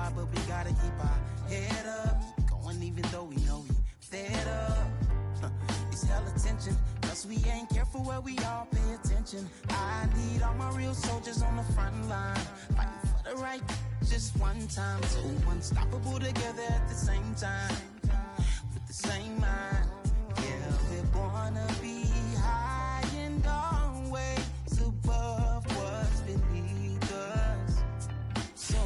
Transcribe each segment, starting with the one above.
high, but we gotta keep our head up. Going even though we know we fed up. It's hella tension, cause we ain't careful where we all pay attention. I need all my real soldiers on the front line, fighting for the right just one time. So unstoppable together at the same time, with the same mind. Yeah, we're born to be high and always above what's beneath us. So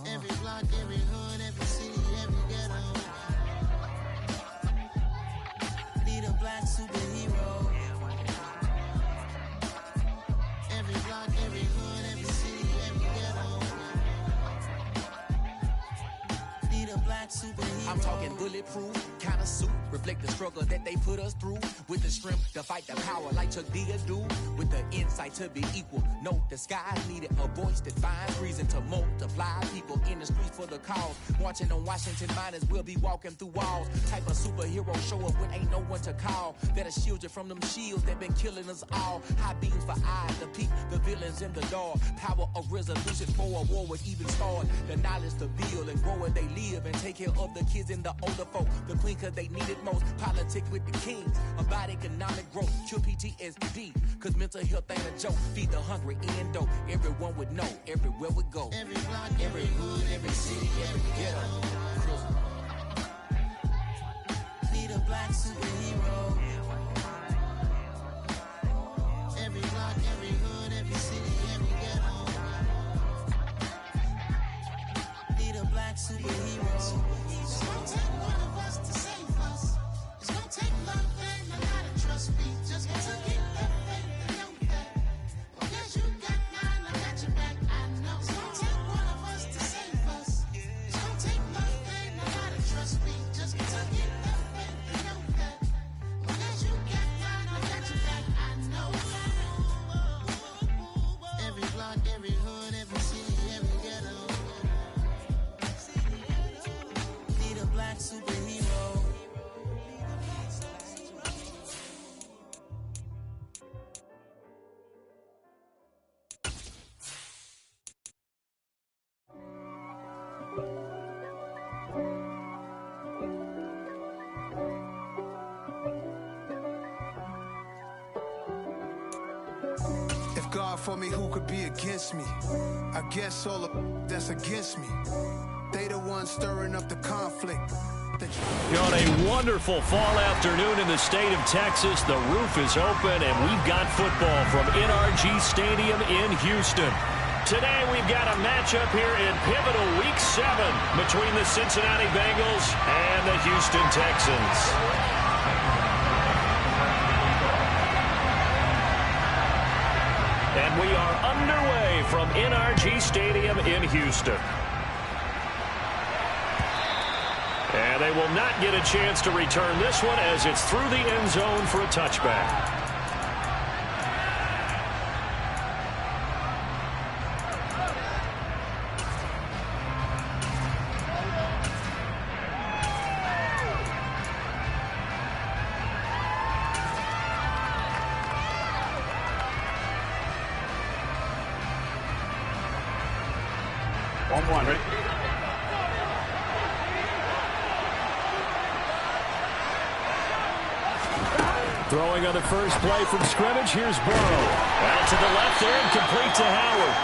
every block, every hood, every city, every ghetto need a black superhero. Every block, every hood, every city, every ghetto need a black superhero. I'm talking bulletproof kind of suit, reflect the struggle that they put us through, with the strength to fight the power like Chuck D do, with the insight to be equal. No disguise needed, a voice that finds reason to multiply people in the streets for the cause. Marching on Washington miners, we'll be walking through walls. Type of superhero show up when ain't no one to call. That'll shield you from them shields that been killing us all. High beams for eyes to peep the villains in the dark. Power of resolution for a war would even start. The knowledge to build and grow where they live and take care of the kids and the older folk. The queen cause they need it most. Politic with the kings about economic growth. Cure PTSD cause mental health ain't a joke. Feed the hungry and dope. Everyone would know everywhere we go. Every block, every hood, every city, every ghetto need a black superhero. Every block, every hood, every city, every ghetto need a black superhero. It's gonna take one of us to save us. It's gonna take love and a lot of trust. We just got to keep that faith and know that. Because you got mine, I got your back. I know it's gonna take one of us to save us. It's gonna take love and a lot of trust. We just got to keep that faith and know that. Because you got mine, I got your back. I know. Every block, every hood, every city, every ghetto need a black superhero. If God for me, who could be against me? I guess all of that's against me. They the ones stirring up the conflict. On a wonderful fall afternoon in the state of Texas, the roof is open and we've got football from NRG Stadium in Houston. Today we've got a matchup here in pivotal Week 7 between the Cincinnati Bengals and the Houston Texans. And we are underway from NRG Stadium in Houston. And they will not get a chance to return this one as it's through the end zone for a touchback. One, ready? Throwing on the first play from scrimmage, here's Burrow. Out to the left there and complete to Howard.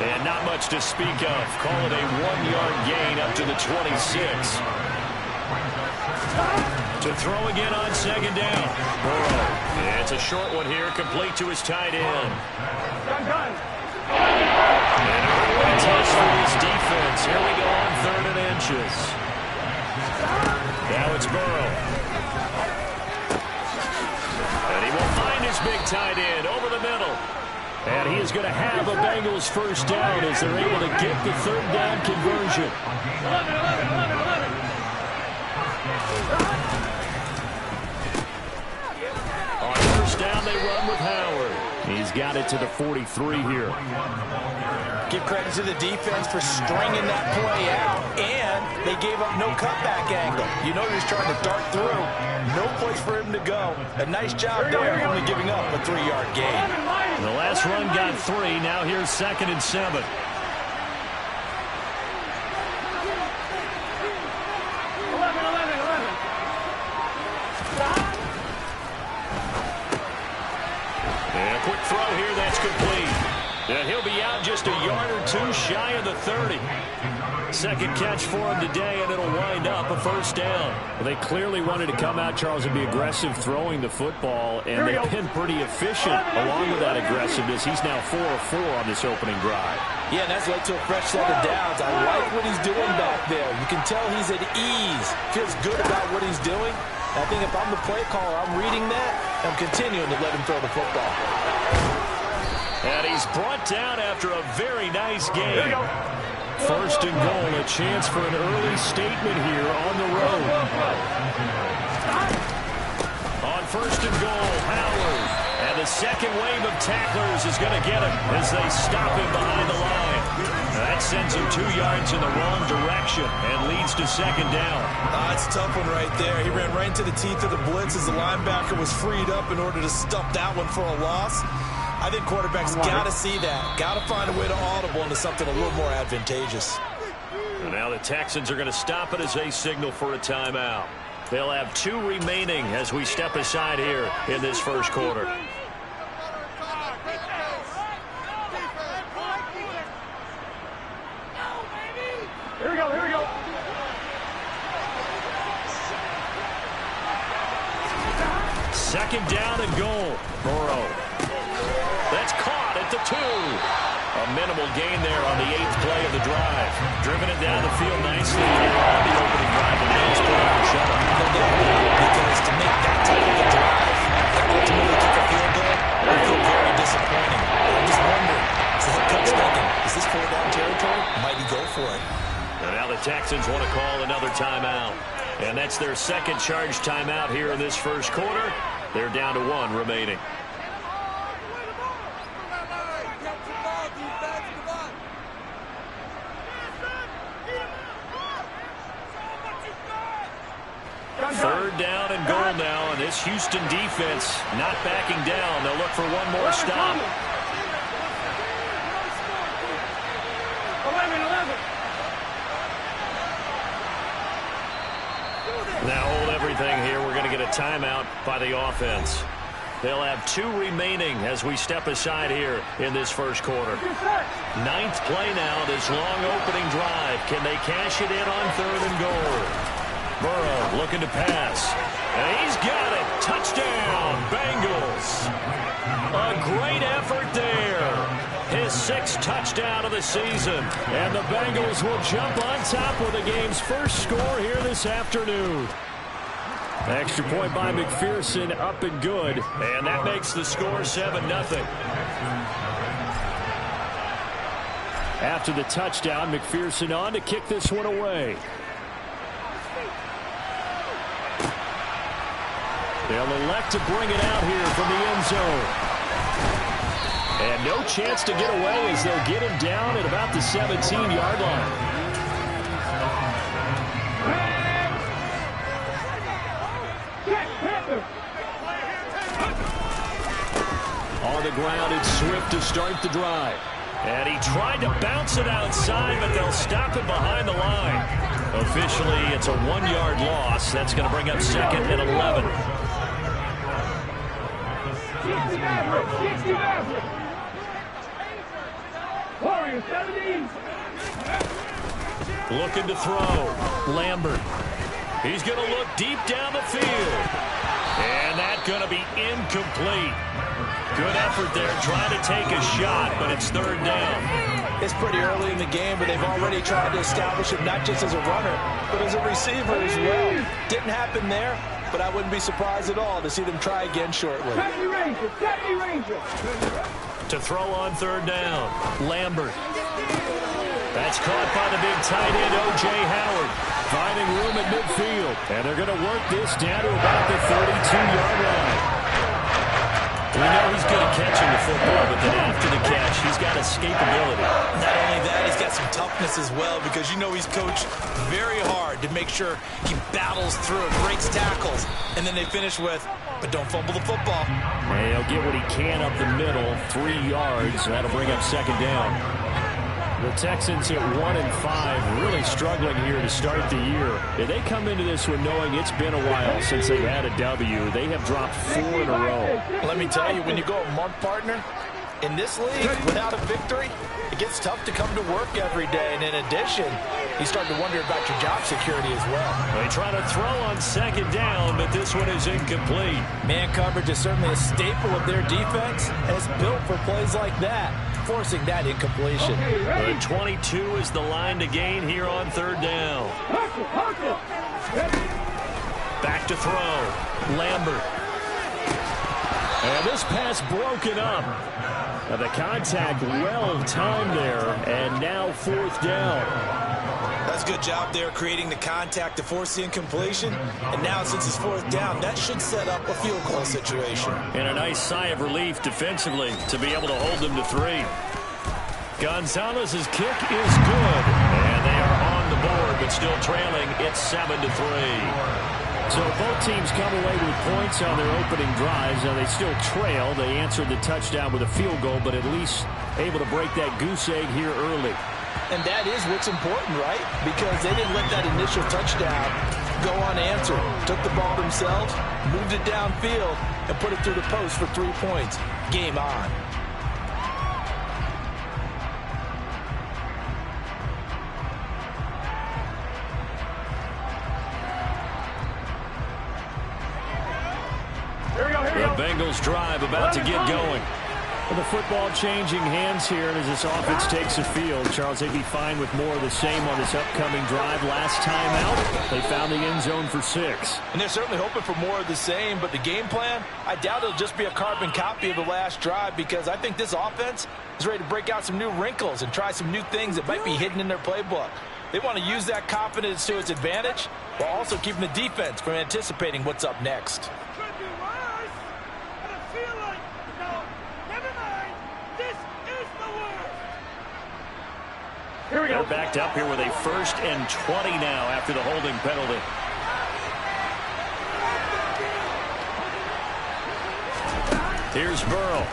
And not much to speak of. Call it a 1-yard gain up to the 26. To throw again on second down. Burrow. It's a short one here, complete to his tight end. And a great touch for his defense. Here we go on 3rd and inches. Now it's Burrow. And he will find his big tight end over the middle. And he is going to have a Bengals first down as they're able to get the 3rd down conversion. On first down, they run with Howard. He's got it to the 43 here. Give credit to the defense for stringing that play out, and they gave up no cutback angle. You know he's trying to dart through. No place for him to go. A nice job there, only giving up a 3-yard gain. The last run got 3. Now here's 2nd and 7. shy of the 30. Second catch for him today, and it'll wind up a first down. Well, they clearly wanted to come out, Charles, and be aggressive throwing the football, and they've been pretty efficient along with that aggressiveness. He's now 4 of 4 on this opening drive. Yeah, and that's led to a fresh set of downs. I like what he's doing back there. You can tell he's at ease. Feels good about what he's doing. I think if I'm the play caller, I'm reading that, and I'm continuing to let him throw the football. And he's brought down after a very nice game. First and goal, a chance for an early statement here on the road. On first and goal, Howard. And the second wave of tacklers is going to get him as they stop him behind the line. That sends him 2 yards in the wrong direction and leads to second down. It's a tough one right there. He ran right into the teeth of the blitz as the linebacker was freed up in order to stop that one for a loss. I think quarterbacks got to see that. Got to find a way to audible into something a little more advantageous. And now the Texans are going to stop it as they signal for a timeout. They'll have 2 remaining as we step aside here in this first quarter. Here we go, here we go. Second down and goal. Burrow. That's caught at the 2. A minimal gain there on the 8th play of the drive. Driven it down the field nicely here on the opening drive. And now it's put on the shut. Because to make that type of a drive, ultimately kick a field goal, it would feel very disappointing. I'm just wondering, is the head coach thinking, is this 4-down territory? Might he go for it? And now the Texans want to call another timeout. And that's their second charge timeout here in this first quarter. They're down to 1 remaining. Third down and goal now, and this Houston defense not backing down. They'll look for one more stop. 11. Now hold everything here. We're going to get a timeout by the offense. They'll have 2 remaining as we step aside here in this first quarter. 9th play now, this long opening drive. Can they cash it in on 3rd and goal? Burrow looking to pass. And he's got it. Touchdown, Bengals. A great effort there. His 6th touchdown of the season. And the Bengals will jump on top with the game's first score here this afternoon. Extra point by McPherson, up and good. And that makes the score 7-0. After the touchdown, McPherson on to kick this one away. They'll elect to bring it out here from the end zone. And no chance to get away as they'll get him down at about the 17-yard line. On the ground, it's Swift to start the drive. And he tried to bounce it outside, but they'll stop it behind the line. Officially, it's a 1-yard loss. That's going to bring up second and 11. Looking to throw. Lambert. He's going to look deep down the field. And that's going to be incomplete. Good effort there, trying to take a shot, but it's 3rd down. It's pretty early in the game, but they've already tried to establish him not just as a runner, but as a receiver as well. Didn't happen there, but I wouldn't be surprised at all to see them try again shortly. To throw on 3rd down, Lambert. That's caught by the big tight end, O.J. Howard. Finding room at midfield. And they're going to work this down to about the 32-yard line. We know he's good at catching the football, but then after the catch, he's got escapability. Not only that, he's got some toughness as well, because you know he's coached very hard to make sure he battles through it, breaks tackles, and then they finish with, but don't fumble the football. And he'll get what he can up the middle, 3 yards. That'll bring up second down. The Texans at 1-5, really struggling here to start the year. They come into this one knowing it's been a while since they've had a W. They have dropped 4 in a row. Let me tell you, when you go a month, partner, In this league, without a victory, it gets tough to come to work every day. And in addition, you start to wonder about your job security as well. They try to throw on second down, but this one is incomplete. Man coverage is certainly a staple of their defense, and it's built for plays like that, forcing that incompletion. The 22 is the line to gain here on third down. Back to throw. Lambert. And this pass broken up. And the contact well timed there, and now fourth down. That's a good job there creating the contact to force the incompletion. And now since it's fourth down, that should set up a field goal situation. And a nice sigh of relief defensively to be able to hold them to 3. Gonzalez's kick is good. And they are on the board, but still trailing. It's 7-3. So both teams come away with points on their opening drives. Now they still trail. They answered the touchdown with a field goal, but at least able to break that goose egg here early. And that is what's important, right? Because they didn't let that initial touchdown go unanswered. Took the ball themselves, moved it downfield, and put it through the post for 3 points. Game on. The Bengals drive about to get going. With the football changing hands here, and as this offense takes the field, Charles, they'd be fine with more of the same on this upcoming drive. Last time out, they found the end zone for 6. And they're certainly hoping for more of the same, but the game plan, I doubt it'll just be a carbon copy of the last drive, because I think this offense is ready to break out some new wrinkles and try some new things that might be hidden in their playbook. They want to use that confidence to its advantage, while also keeping the defense from anticipating what's up next. Here we go. They're backed up here with a 1st and 20 now after the holding penalty. Here's Burrow.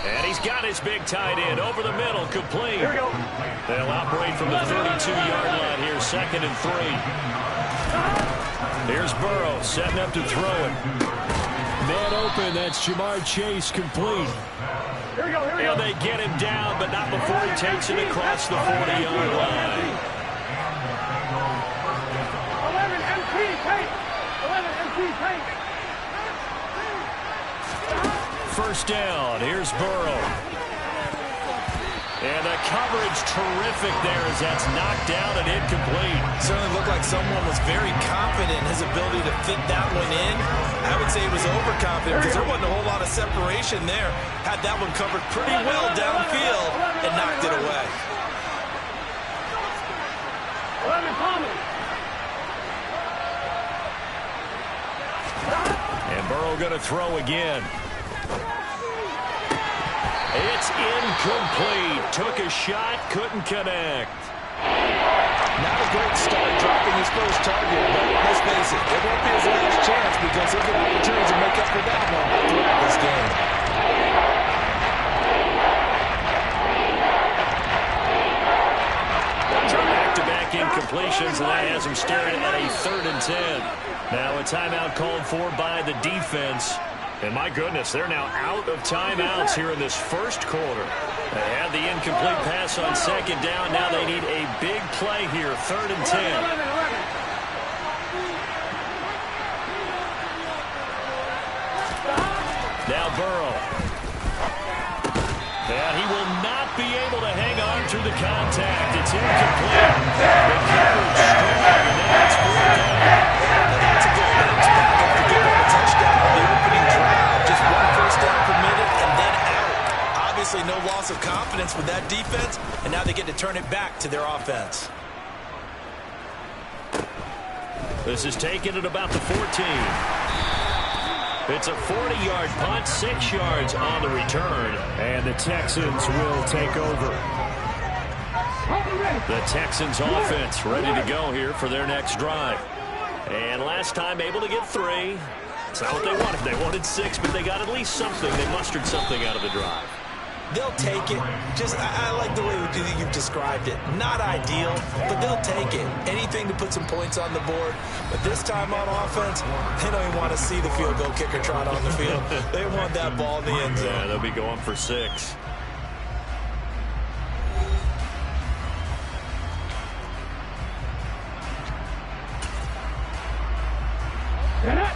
And he's got his big tight end over the middle, complete. Here we go. They'll operate from the 32-yard line here, 2nd and 3. Here's Burrow setting up to throw it. Man open, that's Jamar Chase, complete. Here we go. And they get him down, but not before he takes it across the 40-yard line. 11 MP tank. 11 MP tank. First down. Here's Burrow. And the coverage terrific there as that's knocked down and incomplete. Certainly looked like someone was very confident in his ability to fit that one in. I would say he was overconfident because there wasn't a whole lot of separation there. Had that one covered pretty well downfield and knocked it away. And Burrow going to throw again. It's incomplete. Took a shot, couldn't connect. Not a great start dropping his first target, but let's face it, it won't be his last chance because he'll get opportunities to make up for that one throughout this game. Back-to-back incompletions, and that has him staring at a 3rd and 10. Now a timeout called for by the defense. And my goodness, they're now out of timeouts here in this first quarter. They had the incomplete pass on 2nd down. Now they need a big play here, 3rd and 10. Now Burrow. And he will not be able to hang on through the contact. It's incomplete. The coverage strong, and then it's brought down. That's a good bounce back after giving a touchdown on the opening drive. Just 1 first down permitted and then out. Obviously no loss of confidence with that defense, and now they get to turn it back to their offense. This is taken at about the 14. It's a 40-yard punt, 6 yards on the return, and the Texans will take over. The Texans offense ready to go here for their next drive. And last time able to get 3. It's not what they wanted. They wanted 6, but they got at least something. They mustered something out of the drive. They'll take it. Just, I like the way you've described it. Not ideal, but they'll take it. Anything to put some points on the board. But this time on offense, they don't even want to see the field goal kicker trot on the field. They want that ball in the end zone. Yeah, they'll be going for 6.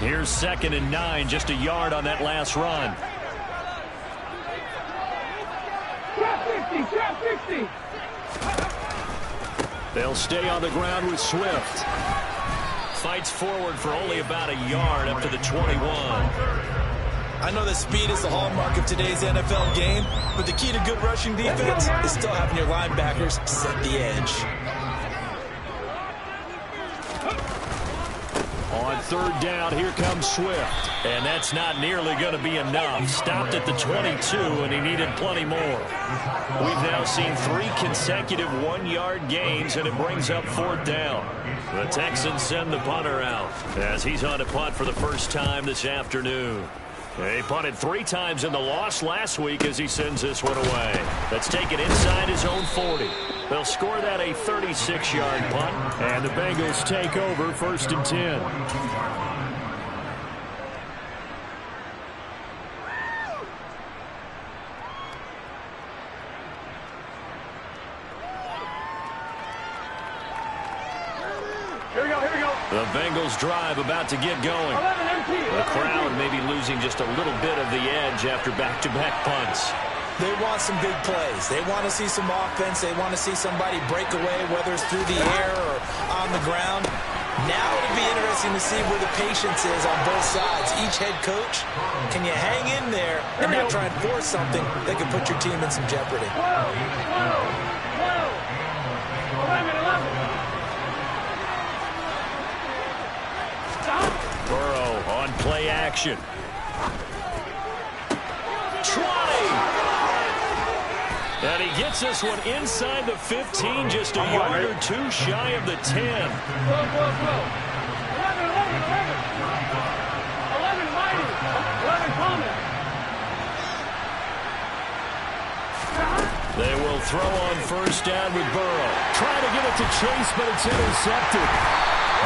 Here's 2nd and 9, just a yard on that last run. Trap 60. They'll stay on the ground with Swift. Fights forward for only about a yard up to the 21. I know that speed is the hallmark of today's NFL game, but the key to good rushing defense is still having your linebackers set the edge. On 3rd down, here comes Swift. And that's not nearly going to be enough. Stopped at the 22, and he needed plenty more. We've now seen 3 consecutive 1-yard gains, and it brings up 4th down. The Texans send the punter out as he's on to punt for the first time this afternoon. He punted 3 times in the loss last week as he sends this one away. That's taken inside his own 40. They'll score that a 36-yard punt, and the Bengals take over 1st and 10. Here we go. The Bengals drive about to get going. The crowd may be losing just a little bit of the edge after back-to-back punts. They want some big plays. They want to see some offense. They want to see somebody break away, whether it's through the air or on the ground. Now it'll be interesting to see where the patience is on both sides. Each head coach, can you hang in there and not try and force something that could put your team in some jeopardy? 11. Burrow on play action. 20! And he gets this one inside the 15, just a yard or 2 shy of the 10. 11 mighty. 11 coming. They will throw on 1st down with Burrow. Trying to get it to Chase, but it's intercepted.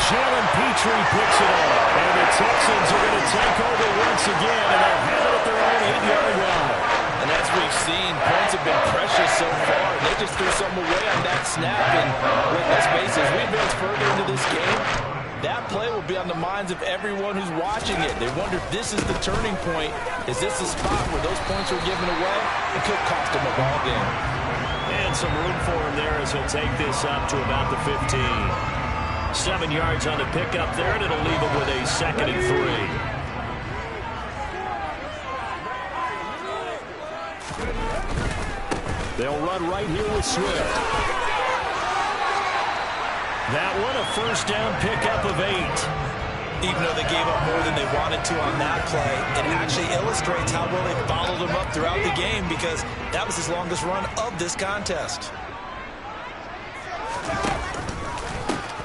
Jalen Petrie picks it up. And the Texans are going to take over once again, and they'll have it at their own 8-yard line. And as we've seen, points have been precious so far. They just threw something away on that snap. And let's face it, as we advance further into this game, that play will be on the minds of everyone who's watching it. They wonder if this is the turning point. Is this the spot where those points were given away? It could cost them a ball game. And some room for him there as he'll take this up to about the 15. 7 yards on the pickup there, and it'll leave him with a 2nd and 3. They'll run right here with Swift. That one a 1st down pickup of 8. Even though they gave up more than they wanted to on that play, it actually illustrates how well they followed him up throughout the game, because that was his longest run of this contest.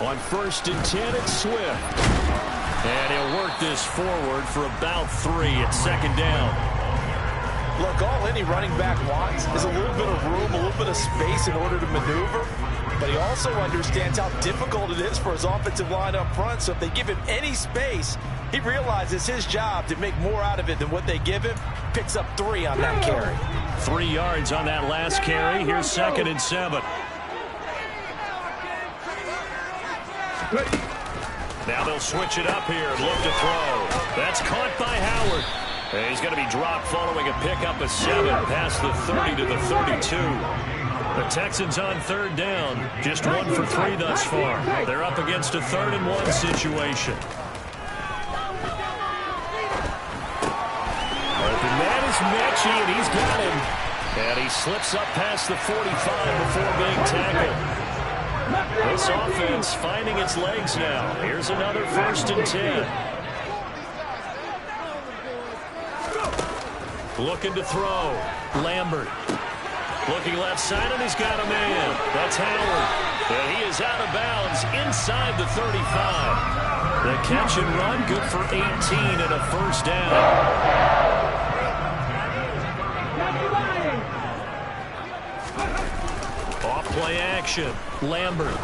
On 1st and 10, it's Swift. And he'll work this forward for about 3 at 2nd down. Look, all any running back wants is a little bit of room, a little bit of space in order to maneuver. But he also understands how difficult it is for his offensive line up front. So if they give him any space, he realizes his job to make more out of it than what they give him. Picks up 3 on that carry. 3 yards on that last carry. Here's 2nd and 7. Now they'll switch it up here and look to throw. That's caught by Howard. And he's going to be dropped following a pickup of 7 past the 30 to the 32. The Texans on 3rd down. Just 1 for 3 thus far. They're up against a 3rd and 1 situation. But the man is Mechie, and he's got him. And he slips up past the 45 before being tackled. This offense finding its legs now. Here's another 1st and 10. Looking to throw. Lambert. Looking left side, and he's got a man. That's Howard. And he is out of bounds inside the 35. The catch and run, good for 18 and a 1st down. Off play action. Lambert.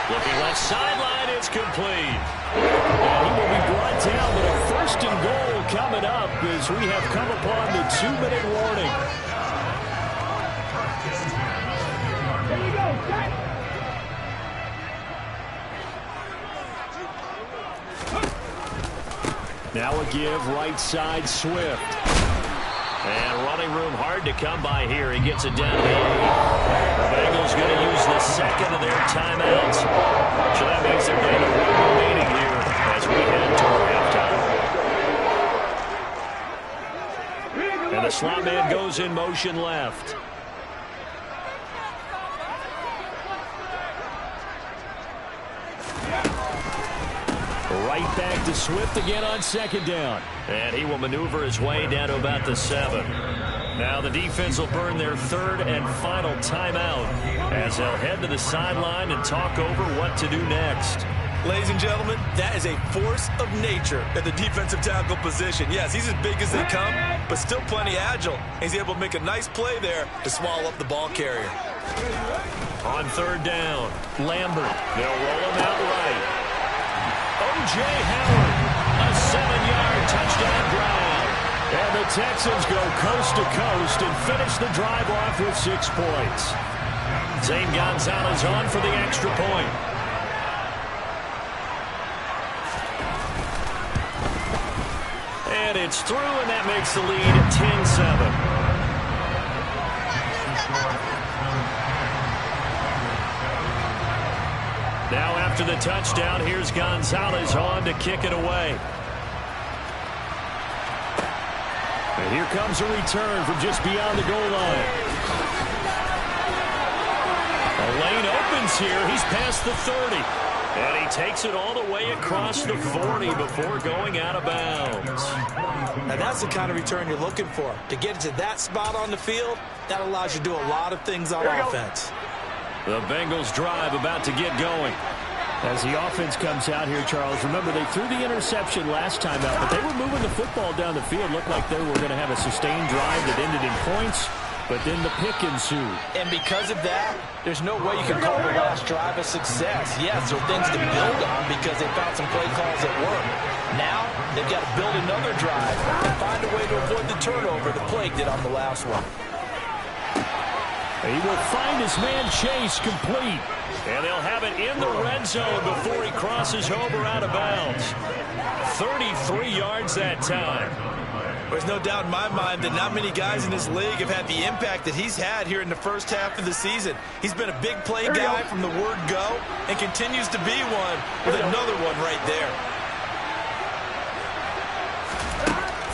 Looking left sideline, it's complete. And he will be brought down, but a first and goal coming up as we have come upon the 2-minute warning. Here we go, set. Now a give, right side, Swift. And running room hard to come by here. He gets it down to the 8. The Bengals going to use the second of their timeouts. So that means they're going to 1 remaining here as we head toward halftime. And the slot man goes in motion left. Right back to Swift again on second down. And he will maneuver his way down to about the 7. Now the defense will burn their third and final timeout as they'll head to the sideline and talk over what to do next. Ladies and gentlemen, that is a force of nature at the defensive tackle position. Yes, he's as big as they come, but still plenty agile. He's able to make a nice play there to swallow up the ball carrier. On third down, Lambert. They'll roll him out right. O.J. Howard, a 7-yard touchdown drive. And the Texans go coast to coast and finish the drive off with 6 points. Zane Gonzalez on for the extra point. And it's through, and that makes the lead 10-7. Now after the touchdown, here's Gonzalez on to kick it away. And here comes a return from just beyond the goal line. A lane opens here. He's past the 30. And he takes it all the way across the 40 before going out of bounds. Now that's the kind of return you're looking for. To get to that spot on the field, that allows you to do a lot of things on offense. The Bengals drive about to get going. As the offense comes out here, Charles, remember they threw the interception last time out, but they were moving the football down the field. Looked like they were going to have a sustained drive that ended in points, but then the pick ensued. And because of that, there's no way you can call the last drive a success. Yes, there are things to build on because they found some play calls that work. Now, they've got to build another drive and find a way to avoid the turnover the Plague did on the last one. He will find his man Chase complete. And they'll have it in the red zone before he crosses over out of bounds. 33 yards that time. There's no doubt in my mind that not many guys in this league have had the impact that he's had here in the first half of the season. He's been a big play guy from the word go and continues to be one with another one right there.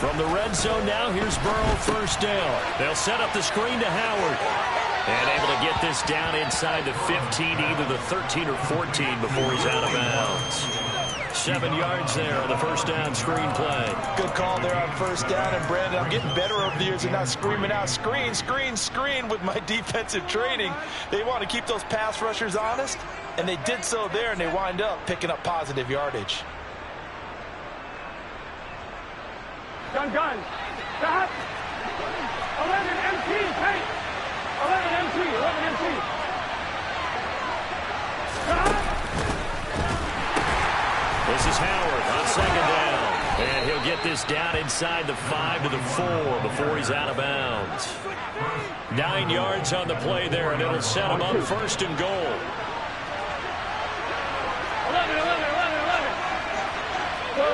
From the red zone now, here's Burrow first down. They'll set up the screen to Howard. And able to get this down inside the 15, either the 13 or 14 before he's out of bounds. 7 yards there on the first down screen play. Good call there on first down. And, Brandon, I'm getting better over the years and not screaming out, screen, screen, screen with my defensive training. They want to keep those pass rushers honest, and they did so there, and they wind up picking up positive yardage. Gun. Stop. 11 MT, tight. 11 MT. Stop. This is Howard on second down. And he'll get this down inside the 5 to the 4 before he's out of bounds. 9 yards on the play there, and it'll set him up first and goal. 11. Go.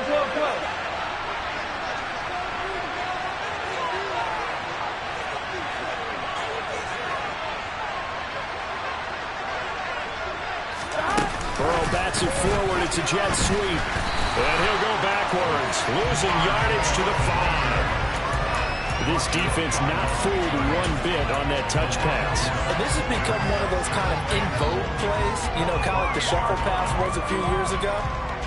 Burrow bats it forward. It's a jet sweep. And he'll go backwards, losing yardage to the 5. This defense not fooled one bit on that touch pass. And this has become one of those kind of in vogue plays, kind of like the shuffle pass was a few years ago.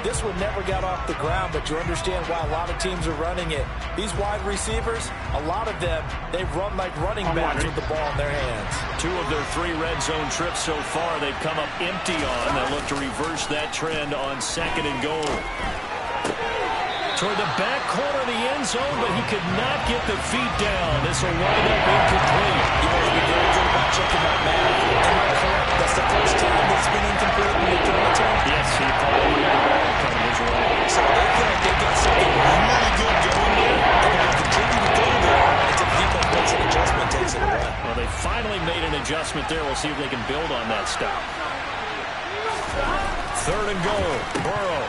This one never got off the ground, but you understand why a lot of teams are running it. These wide receivers, a lot of them, they run like running backs with the ball in their hands. 2 of their 3 red zone trips so far, they've come up empty on. They'll look to reverse that trend on second and goal. Toward the back corner of the end zone, but he could not get the feet down. This will wind up incomplete. adjustment there. We'll see if they can build on that stop. 3rd and goal. Burrow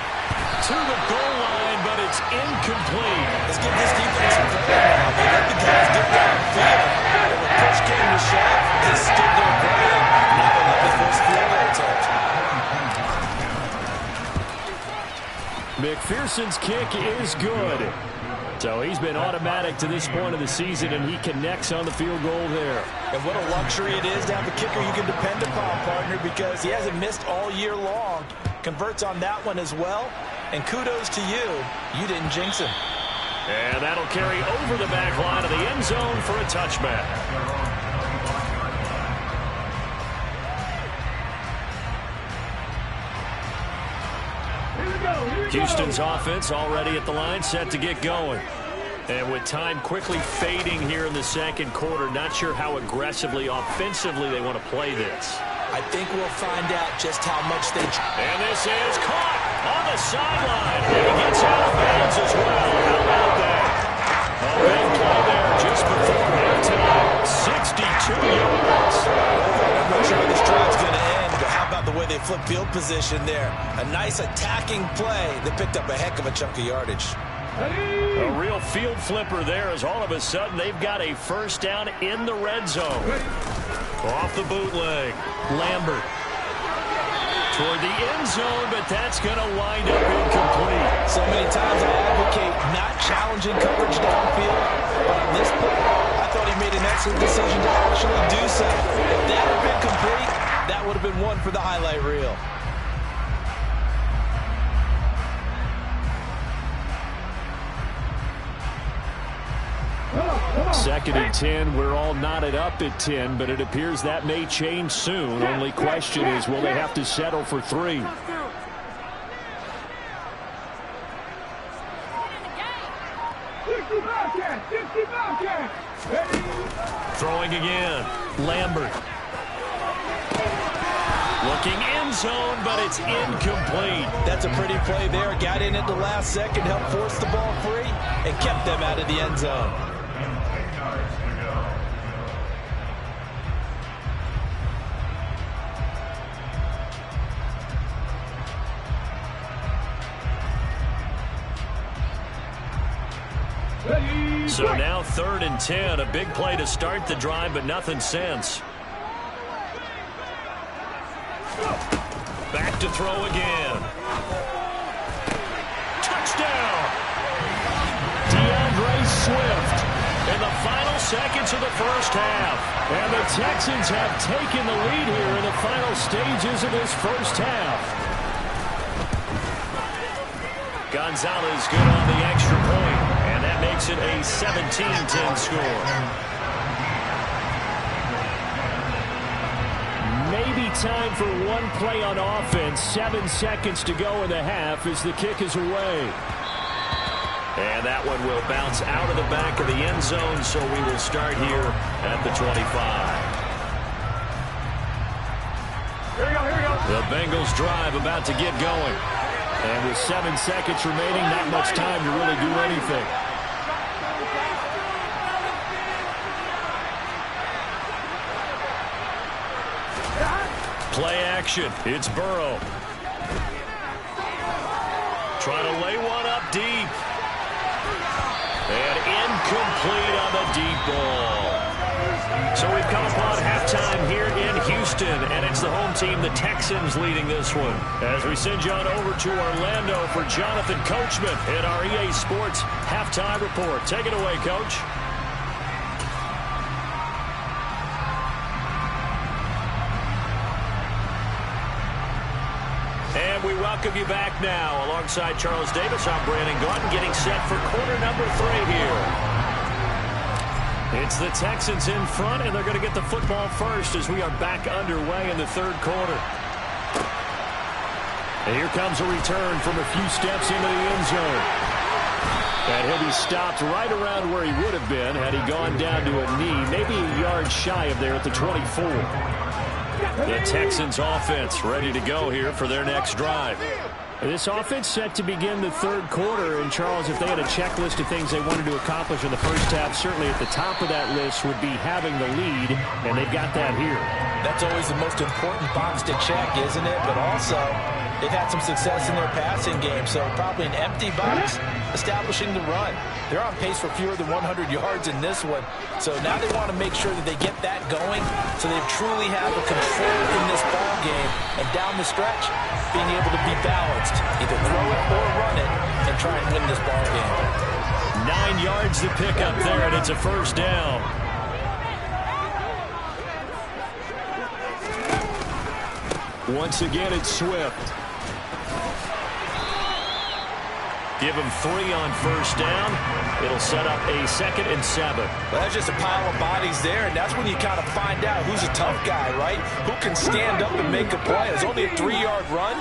to the goal line, but it's incomplete. Let's give this defense some credit now. They let the guys get downfield. And when push came to shove, they stood their ground. Now they let the first field goal attempt. McPherson's kick is good. So he's been automatic to this point of the season, and he connects on the field goal there. And what a luxury it is to have a kicker you can depend upon, partner, because he hasn't missed all year long. Converts on that one as well. And kudos to you. You didn't jinx him. And that'll carry over the back line of the end zone for a touchback. Houston's offense already at the line, set to get going. And with time quickly fading here in the second quarter, not sure how aggressively, offensively they want to play this. I think we'll find out just how much they... And this is caught on the sideline. And he gets out of bounds as well. How about that? A big play there just before halftime. 62 yards. I'm not sure how this drive's going to end, but how about the way they flip field position there? A nice attacking play that picked up a heck of a chunk of yardage. A real field flipper there as all of a sudden they've got a first down in the red zone. Off the bootleg. Lambert toward the end zone, but that's going to wind up incomplete. So many times I advocate not challenging coverage downfield, but on this play, I thought he made an excellent decision to actually do so. If that had been complete, that would have been one for the highlight reel. Second and 10. We're all knotted up at 10, but it appears that may change soon. Only question is, will they have to settle for 3? Throwing again. Lambert. Looking end zone, but it's incomplete. That's a pretty play there. Got in at the last second, helped force the ball free, and kept them out of the end zone. So now 3rd and 10. A big play to start the drive, but nothing since. Back to throw again. Touchdown! DeAndre Swift in the final seconds of the first half. And the Texans have taken the lead here in the final stages of this first half. Gonzalez good on the extra point, and that makes it a 17-10 score. Maybe time for one play on offense. 7 seconds to go in the half as the kick is away. And that one will bounce out of the back of the end zone, so we will start here at the 25. Here we go. The Bengals drive about to get going. And with 7 seconds remaining, not much time to really do anything. Play action. It's Burrow. Trying to lay one up deep. And incomplete on the deep ball. So we've come upon halftime here in Houston, and it's the home team, the Texans, leading this one. As we send you on over to Orlando for Jonathan Coachman at our EA Sports Halftime Report. Take it away, Coach. And we welcome you back now. Alongside Charles Davis, I'm Brandon Gordon, getting set for quarter number 3 here. It's the Texans in front, and they're going to get the football first as we are back underway in the third quarter. And here comes a return from a few steps into the end zone. And he'll be stopped right around where he would have been had he gone down to a knee, maybe a yard shy of there at the 24. The Texans offense ready to go here for their next drive. This offense set to begin the third quarter. And, Charles, if they had a checklist of things they wanted to accomplish in the first half, certainly at the top of that list would be having the lead, and they've got that here. That's always the most important box to check, isn't it? But also, they've had some success in their passing game, so probably an empty box establishing the run. They're on pace for fewer than 100 yards in this one, so now they want to make sure that they get that going so they truly have a control in this ball game, and down the stretch, being able to be balanced, either throw it or run it, and try and win this ball game. 9 yards to pick up there, and it's a first down. Once again, it's Swift. Give him 3 on first down. It'll set up a 2nd and 7. Well, that's just a pile of bodies there, and that's when you kind of find out who's a tough guy, right? Who can stand up and make a play. It was only a 3-yard run,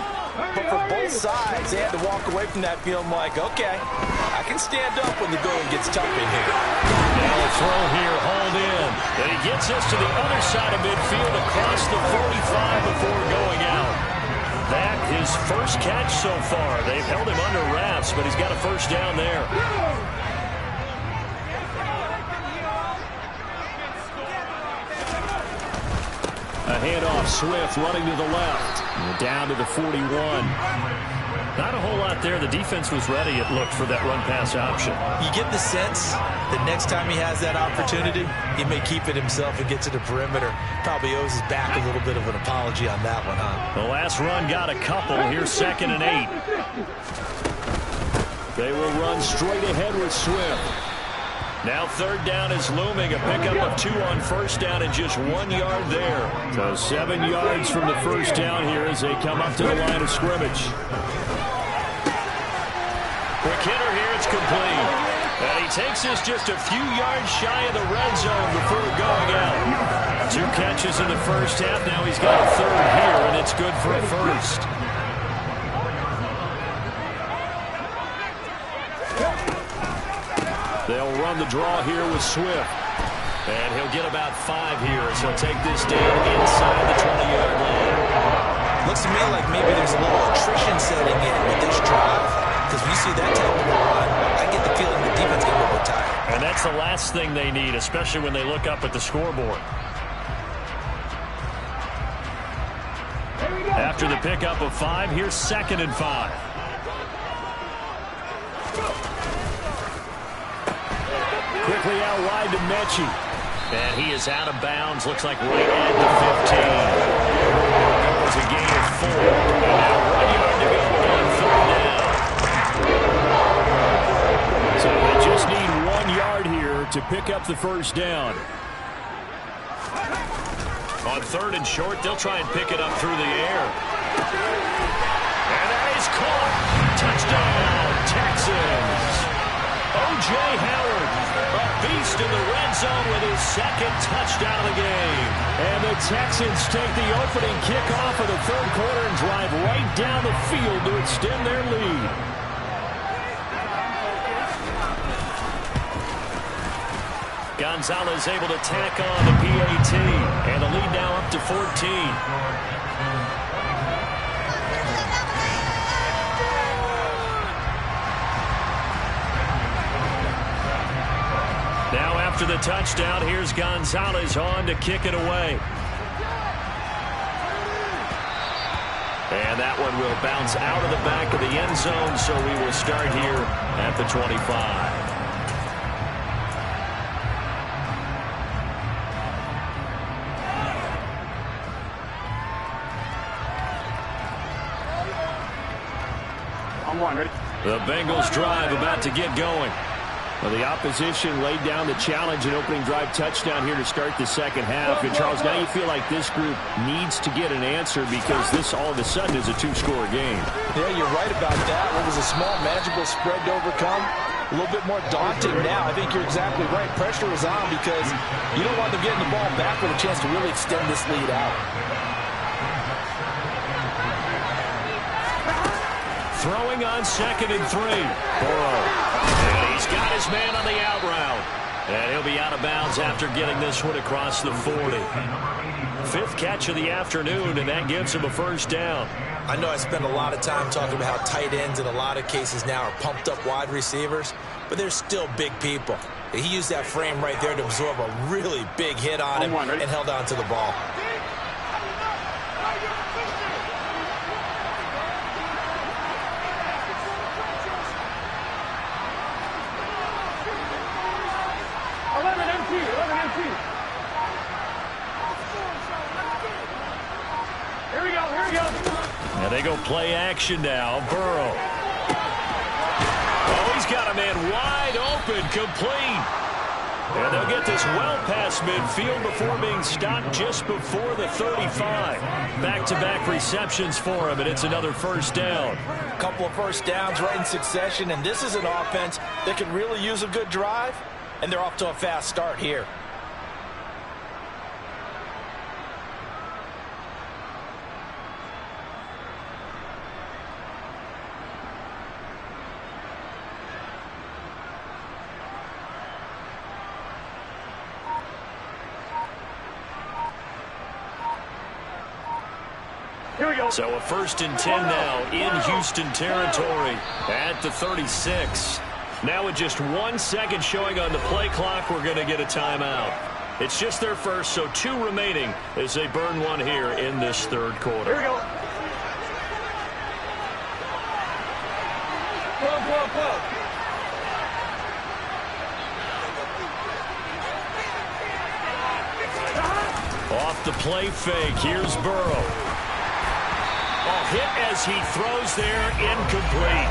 but for both sides, they had to walk away from that feeling like, okay, I can stand up when the going gets tough in here. Now a throw here, hauled in. And he gets us to the other side of midfield across the 45 before going out. That his first catch so far. They've held him under wraps, but he's got a first down there. A handoff, Swift running to the left. Down to the 41. Not a whole lot there. The defense was ready, it looked, for that run-pass option. You get the sense that next time he has that opportunity, he may keep it himself and get to the perimeter. Probably owes his back a little bit of an apology on that one, huh? The last run got a couple. Here's 2nd and 8. They will run straight ahead with Swift. Now 3rd down is looming. A pickup of 2 on first down and just 1 yard there. So 7 yards from the first down here as they come up to the line of scrimmage. Quick hitter here, it's complete. And he takes us just a few yards shy of the red zone before going out. 2 catches in the first half. Now he's got a 3rd here, and it's good for a first. They'll run the draw here with Swift. And he'll get about 5 here as he'll take this down inside the 20-yard line. Looks to me like maybe there's a little attrition setting in with this drive. Because when you see that type of a run, I get the feeling the defense gets a little bit tired. And that's the last thing they need, especially when they look up at the scoreboard. After the pickup of 5, here's 2nd and 5. Quickly out wide to Mechie. And he is out of bounds. Looks like right at the 15. That was a gain of 4. And now 1 yard to go on 3rd down. So they just need 1 yard here to pick up the first down. On 3rd and short, they'll try and pick it up through the air. And that is caught. Touchdown, Texans. O.J. Howard, a beast in the red zone with his 2nd touchdown of the game. And the Texans take the opening kickoff of the 3rd quarter and drive right down the field to extend their lead. Gonzalez able to tack on the PAT, and the lead now up to 14. Now after the touchdown, here's Gonzalez on to kick it away. And that one will bounce out of the back of the end zone, so we will start here at the 25. The Bengals drive about to get going. Well, the opposition laid down the challenge and opening drive touchdown here to start the second half. And, Charles, now you feel like this group needs to get an answer because this all of a sudden is a 2-score game. Yeah, you're right about that. What was a small, manageable spread to overcome? A little bit more daunting now. I think you're exactly right. Pressure is on because you don't want them getting the ball back with a chance to really extend this lead out. Throwing on 2nd and 3. Burrow. And he's got his man on the out route. And he'll be out of bounds after getting this one across the 40. Fifth catch of the afternoon, and that gives him a first down. I know I spend a lot of time talking about how tight ends in a lot of cases now are pumped up wide receivers, but they're still big people. He used that frame right there to absorb a really big hit on him and held on to the ball. And they go play action now. Burrow. Oh, he's got a man wide open, complete. And they'll get this well past midfield before being stopped just before the 35. Back-to-back receptions for him, and it's another first down. A couple of first downs right in succession, and this is an offense that could really use a good drive, and they're off to a fast start here. So a 1st and 10 now in Houston territory at the 36. Now with just 1 second showing on the play clock, we're going to get a timeout. It's just their first, so 2 remaining as they burn one here in this third quarter. Here we go. Pull. Off the play fake, here's Burrow. Hit as he throws there, incomplete.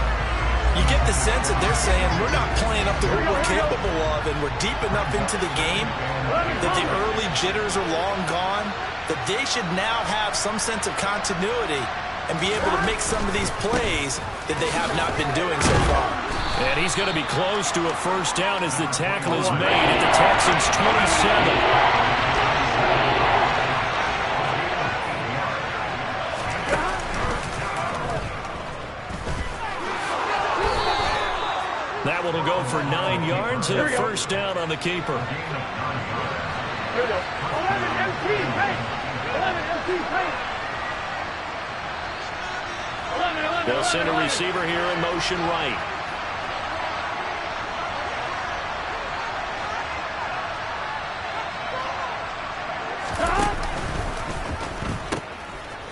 You get the sense that they're saying we're not playing up to what we're capable of, and we're deep enough into the game that the early jitters are long gone, that they should now have some sense of continuity and be able to make some of these plays that they have not been doing so far. And he's going to be close to a first down as the tackle is made at the Texans' 27. That one will go for 9 yards and a first down on the keeper. 11 MT, hey! 11 MT, hey! 11. They'll send a receiver here in motion right.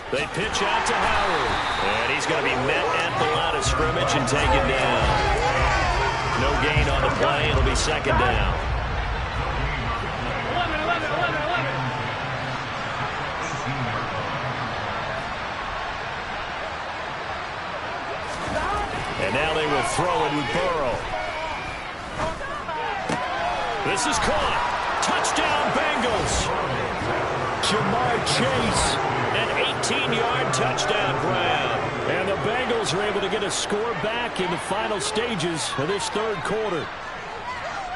They pitch out to Howard. And he's going to be met at the line of scrimmage and taken down. No gain on the play. It'll be second down. 11. And now they will throw it with Burrow. This is caught. Touchdown, Bengals. Jamar Chase, an 18-yard touchdown grab. And the Bengals are able to get a score back in the final stages of this third quarter.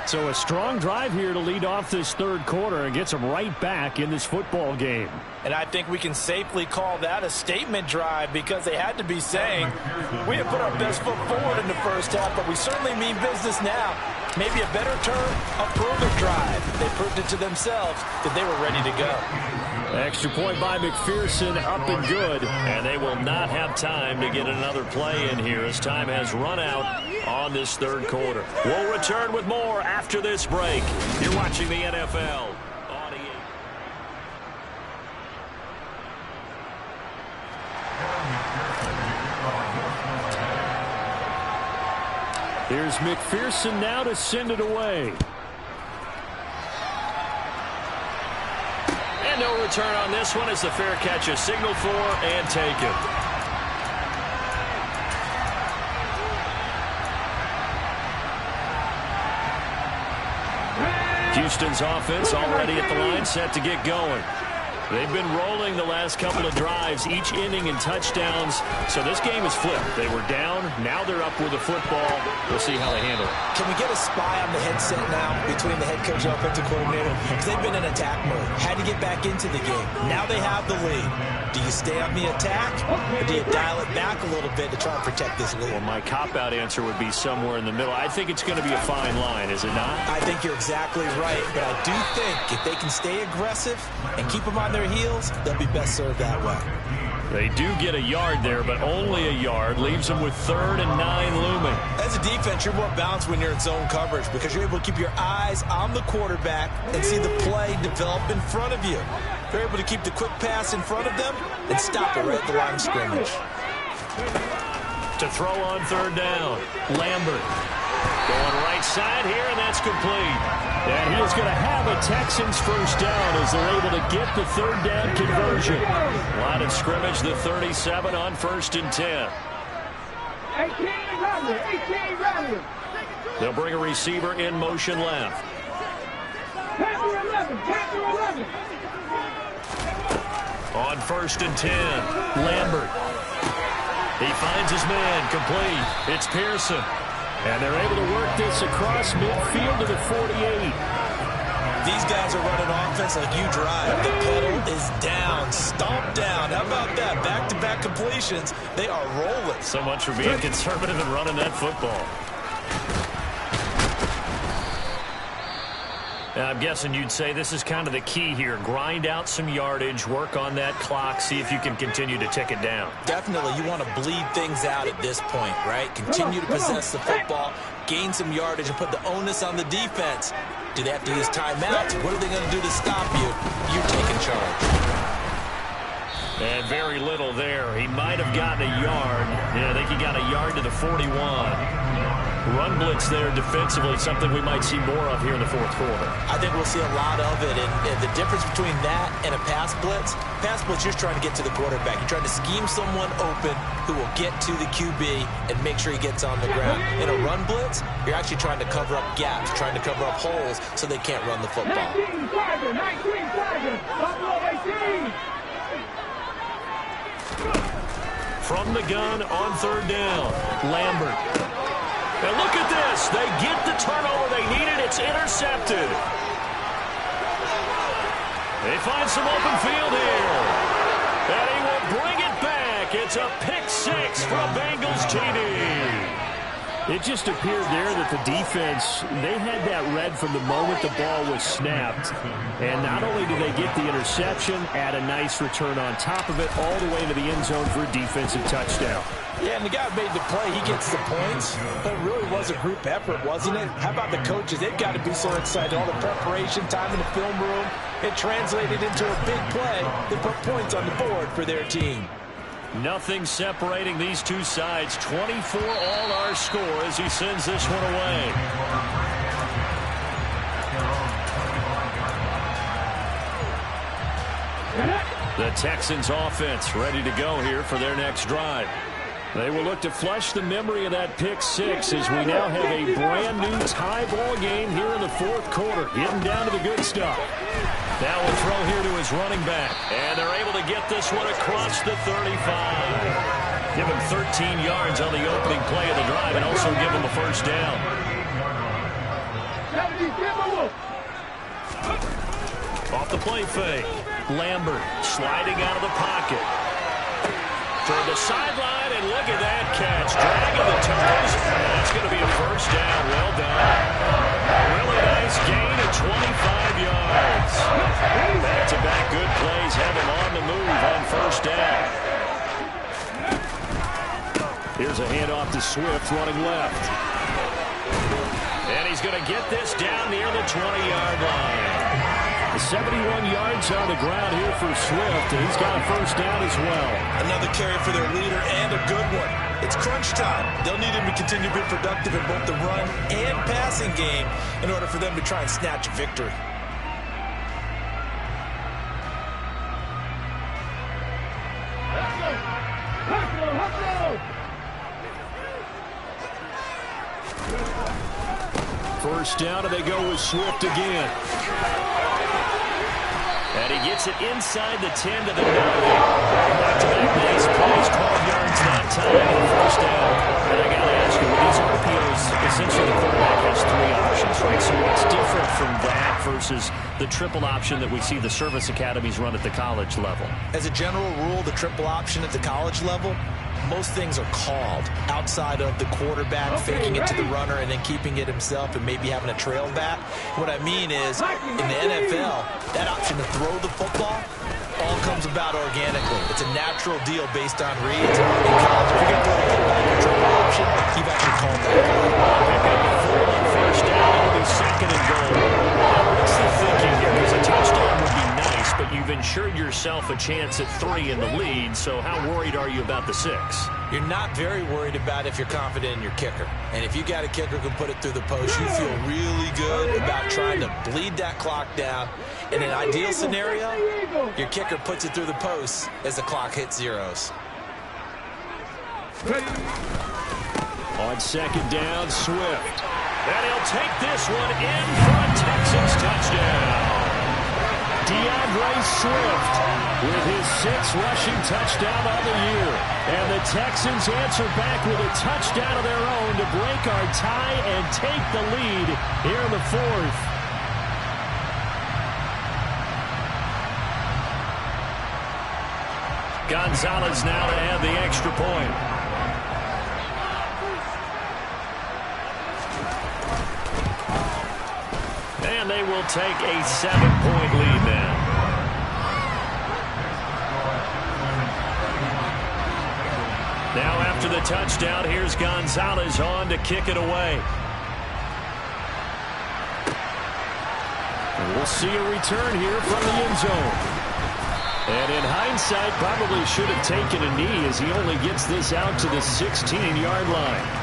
So a strong drive here to lead off this third quarter and gets them right back in this football game. And I think we can safely call that a statement drive because they had to be saying, we have put our best foot forward in the first half, but we certainly mean business now. Maybe a better term, a proven drive. They proved it to themselves that they were ready to go. Extra point by McPherson, up and good. And they will not have time to get another play in here as time has run out on this third quarter. We'll return with more after this break. You're watching the NFL on EA. Here's McPherson now to send it away. And no return on this one as the fair catch is signaled for and taken. Houston's offense already at the line, set to get going. They've been rolling the last couple of drives, each inning in touchdowns. So this game is flipped. They were down. Now they're up with the football. We'll see how they handle it. Can we get a spy on the headset now between the head coach and offensive coordinator? Because they've been in attack mode. Had to get back into the game. Now they have the lead. Do you stay on the attack, or do you dial it back a little bit to try and protect this lead? Well, my cop-out answer would be somewhere in the middle. I think it's going to be a fine line, is it not? I think you're exactly right, but I do think if they can stay aggressive and keep them on their heels, they'll be best served that way. They do get a yard there, but only a yard. Leaves them with 3rd and 9 looming. As a defense, you're more balanced when you're in zone coverage because you're able to keep your eyes on the quarterback and see the play develop in front of you. You're able to keep the quick pass in front of them and stop it right at the line of scrimmage. To throw on 3rd down, Lambert. Going right side here, and that's complete. And he is going to have a Texans first down as they're able to get the 3rd down conversion. Line of scrimmage, the 37 on 1st and 10. 18 They'll bring a receiver in motion left. 10 to 11. On 1st and 10, Lambert. He finds his man, complete. It's Pearson. And they're able to work this across midfield to the 48. These guys are running offense like you drive. The pedal is down, stomped down. How about that? Back-to-back completions. They are rolling. So much for being conservative and running that football. Now, I'm guessing you'd say this is kind of the key here. Grind out some yardage, work on that clock, see if you can continue to tick it down. Definitely, you want to bleed things out at this point, right? Continue to possess the football, gain some yardage, and put the onus on the defense. Do they have to use timeouts? What are they going to do to stop you? You're taking charge. And very little there. He might have gotten a yard. Yeah, I think he got a yard to the 41. Run blitz there defensively, something we might see more of here in the 4th quarter. I think we'll see a lot of it, and the difference between that and a pass blitz, you're just trying to get to the quarterback. You're trying to scheme someone open who will get to the QB and make sure he gets on the ground. In a run blitz, you're actually trying to cover up gaps, trying to cover up holes so they can't run the football. 19 Tigers, Buffalo 18. From the gun on 3rd down, Lambert. And look at this. They get the turnover they needed. It's intercepted. They find some open field here. And he will bring it back. It's a pick 6 from Bengals TD. It just appeared there that the defense, they had that read from the moment the ball was snapped. And not only did they get the interception, add a nice return on top of it, all the way to the end zone for a defensive touchdown. Yeah, and the guy who made the play, he gets the points. But it really was a group effort, wasn't it? How about the coaches? They've got to be so excited. All the preparation, time in the film room, it translated into a big play. They put points on the board for their team. Nothing separating these two sides. 24 all our score as he sends this one away. The Texans offense ready to go here for their next drive. They will look to flush the memory of that pick 6 as we now have a brand new tie ball game here in the 4th quarter. Getting down to the good stuff. Now a throw here to his running back. And they're able to get this one across the 35. Give him 13 yards on the opening play of the drive and also give him a first down. Off the play fake. Lambert sliding out of the pocket. Toward the sideline, and look at that catch. Dragging the toes. That's going to be a first down. Well done. A really nice gain of 25 yards. Back-to-back good plays have him on the move on first down. Here's a handoff to Swift running left. And he's going to get this down near the 20-yard line. 71 yards on the ground here for Swift, and he's got a first down as well. Another carry for their leader and a good one. It's crunch time. They'll need him to continue to be productive in both the run and passing game in order for them to try and snatch a victory. First down, and they go with Swift again. And he gets it inside the 10 to the 9. Back-to-back nice plays, 12 yards that time on first down. And I got to ask you, with these RPOs essentially the quarterback has three options, right? So what's different from that versus the triple option that we see the service academies run at the college level? As a general rule, the triple option at the college level, most things are called outside of the quarterback faking it to the runner and then keeping it himself and maybe having a trail back. What I mean is, in the NFL, that option to throw the football all comes about organically. It's a natural deal based on reads. In college, if you're going to throw the football in your triple option, you've actually called that. Pick up a 4 on first down. It'll be second and goal. Now, what's the thinking here? Because a touchdown would be nice, but you've ensured yourself a chance at 3 in the lead, so how worried are you about the 6? You're not very worried about if you're confident in your kicker. And if you got a kicker who can put it through the post, you feel really good about trying to bleed that clock down. In an ideal scenario, your kicker puts it through the post as the clock hits zeros. On second down, Swift. And he'll take this one in for a Texans touchdown. DeAndre Swift with his 6th rushing touchdown on the year. And the Texans answer back with a touchdown of their own to break our tie and take the lead here in the 4th. Gonzalez now to add the extra point. And they will take a 7-point lead now. Now after the touchdown, here's Gonzalez on to kick it away. And we'll see a return here from the end zone. And in hindsight, probably should have taken a knee as he only gets this out to the 16-yard line.